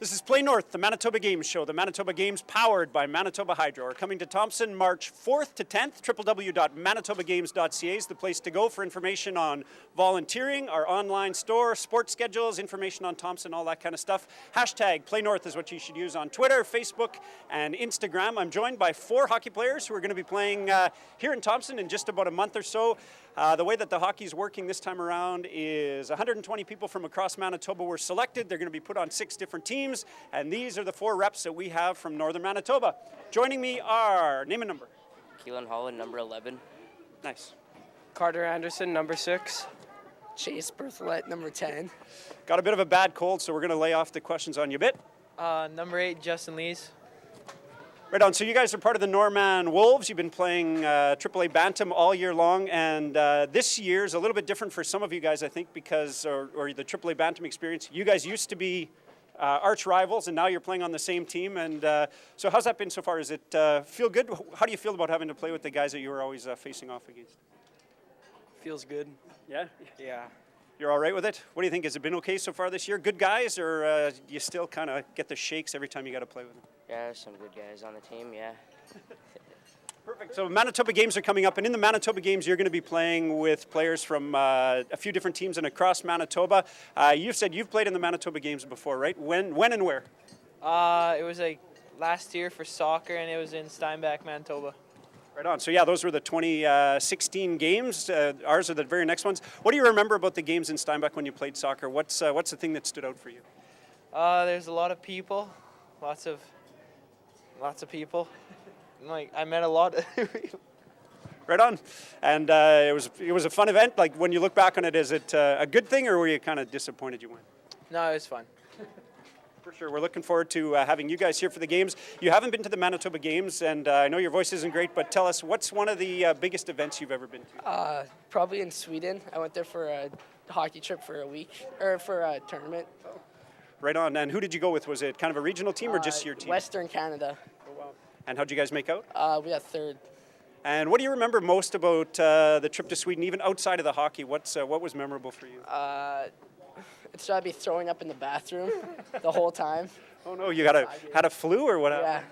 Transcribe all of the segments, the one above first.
This is Play North, the Manitoba Games Show. The Manitoba Games powered by Manitoba Hydro are coming to Thompson March 4th to 10th. www.manitobagames.ca is the place to go for information on volunteering, our online store, sports schedules, information on Thompson, all that kind of stuff. Hashtag Play North is what you should use on Twitter, Facebook, and Instagram. I'm joined by 4 hockey players who are going to be playing here in Thompson in just about a month or so. The way that the hockey is working this time around is 120 people from across Manitoba were selected. They're going to be put on 6 different teams, and these are the 4 reps that we have from Northern Manitoba. Joining me are, name and number. Keelan Holland, number 11. Nice. Carter Anderson, number 6. Chase Berthollet, number 10. Got a bit of a bad cold, so we're going to lay off the questions on you a bit. Number 8, Justin Lees. Right on. So you guys are part of the Norman Wolves. You've been playing AAA Bantam all year long, and this year is a little bit different for some of you guys, I think, because, or the AAA Bantam experience. You guys used to be arch rivals, and now you're playing on the same team. And so how's that been so far? Does it feel good? How do you feel about having to play with the guys that you were always facing off against? Feels good. Yeah? Yeah. You're all right with it? What do you think? Has it been okay so far this year? Good guys, or you still kind of get the shakes every time you got to play with them? Yeah, there's some good guys on the team, yeah. Perfect. So Manitoba Games are coming up, and in the Manitoba Games, you're going to be playing with players from a few different teams and across Manitoba. You've said you've played in the Manitoba Games before, right? When and where? It was like last year for soccer, and it was in Steinbach, Manitoba. Right on. So yeah, those were the 2016 games. Ours are the very next ones. What do you remember about the games in Steinbach when you played soccer? What's the thing that stood out for you? There's a lot of people, lots of people. Like, I met a lot of people. Right on. And it was a fun event. Like, when you look back on it, is it a good thing, or were you kind of disappointed you went? No, it was fun. For sure. We're looking forward to having you guys here for the games. You haven't been to the Manitoba Games, and I know your voice isn't great, but tell us, what's one of the biggest events you've ever been to? Probably in Sweden. I went there for a hockey trip for a week, or for a tournament. Right on. And who did you go with? Was it kind of a regional team or just your team? Western Canada. Oh, wow. And how'd you guys make out? We got 3rd. And what do you remember most about the trip to Sweden, even outside of the hockey? What was memorable for you? It's got to be throwing up in the bathroom the whole time. Oh no, you had a flu or what? Yeah.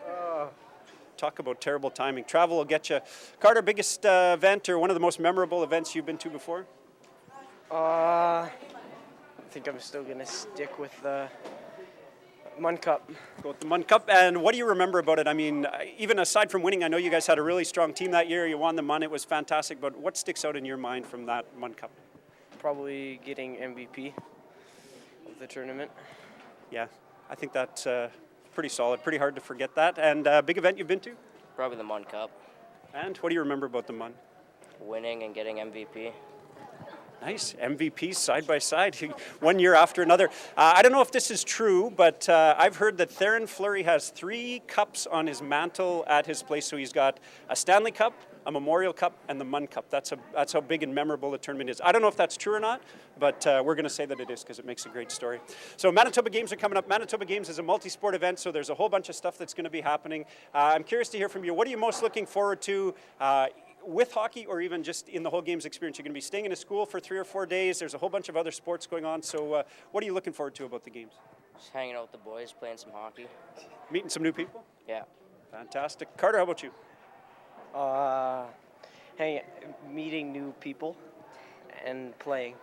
Talk about terrible timing. Travel will get you. Carter, biggest event or one of the most memorable events you've been to before? I think I'm still going to stick with the Mun Cup. Go with the Mun Cup. And what do you remember about it? I mean, even aside from winning, I know you guys had a really strong team that year. You won the Mun. It was fantastic. But what sticks out in your mind from that Mun Cup? Probably getting MVP of the tournament. Yeah, I think that's pretty solid. Pretty hard to forget that. And big event you've been to? Probably the Mun Cup. And what do you remember about the Mun? Winning and getting MVP. Nice. MVPs side by side, one year after another. I don't know if this is true, but I've heard that Theron Fleury has 3 cups on his mantle at his place. So he's got a Stanley Cup, a Memorial Cup, and the Mun Cup. That's how big and memorable the tournament is. I don't know if that's true or not, but we're going to say that it is because it makes a great story. So Manitoba Games are coming up. Manitoba Games is a multi-sport event, so there's a whole bunch of stuff that's going to be happening. I'm curious to hear from you. What are you most looking forward to with hockey, or even just in the whole games experience? You're going to be staying in a school for 3 or 4 days. There's a whole bunch of other sports going on. So what are you looking forward to about the games? Just hanging out with the boys, playing some hockey. Meeting some new people? Yeah. Fantastic. Carter, how about you? Meeting new people and playing.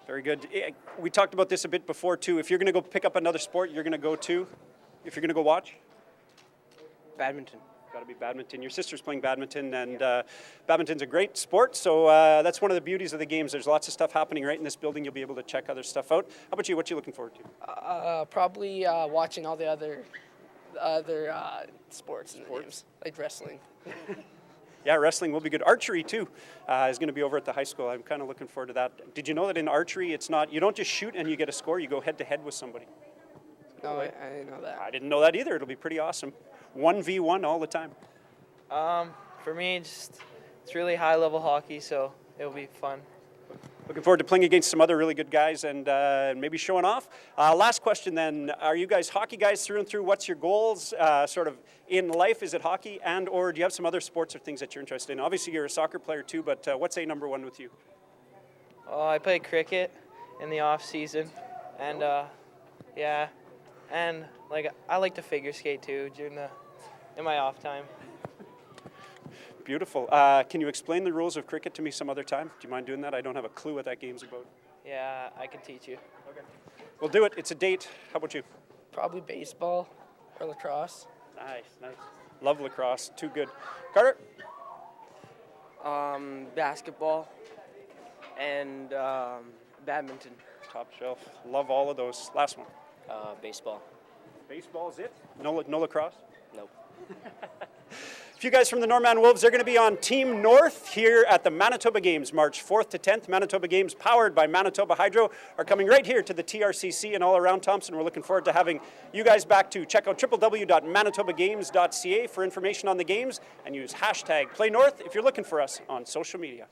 Very good. We talked about this a bit before, too. If you're going to go pick up another sport, you're going to go to? If you're going to go watch? Badminton. Got to be badminton. Your sister's playing badminton, and badminton's a great sport, so that's one of the beauties of the games. There's lots of stuff happening right in this building. You'll be able to check other stuff out. How about you? What are you looking forward to? Probably watching all the other sports and games, like wrestling. Yeah, wrestling will be good. Archery, too, is going to be over at the high school. I'm kind of looking forward to that. Did you know that in archery, you don't just shoot and you get a score, you go head-to-head with somebody? No, I didn't know that. I didn't know that either. It'll be pretty awesome. 1v1 all the time. For me, it's really high-level hockey, so it'll be fun. Looking forward to playing against some other really good guys and maybe showing off. Last question then, are you guys hockey guys through and through? What's your goals sort of in life? Is it hockey and or do you have some other sports or things that you're interested in? Obviously you're a soccer player too, but what's a number one with you? I play cricket in the off season, and And like I like to figure skate too in my off time. Beautiful. Can you explain the rules of cricket to me some other time? Do you mind doing that? I don't have a clue what that game's about. Yeah, I can teach you. We'll do it. It's a date. How about you? Probably baseball or lacrosse. Nice. Love lacrosse. Too good. Carter? Basketball and badminton. Top shelf. Love all of those. Last one. Baseball. Baseball's it? No lacrosse? Nope. A few guys from the Norman Wolves, they're going to be on Team North here at the Manitoba Games, March 4th to 10th. Manitoba Games, powered by Manitoba Hydro, are coming right here to the TRCC and all around Thompson. We're looking forward to having you guys back too. Check out www.manitobagames.ca for information on the games and use hashtag playnorth if you're looking for us on social media.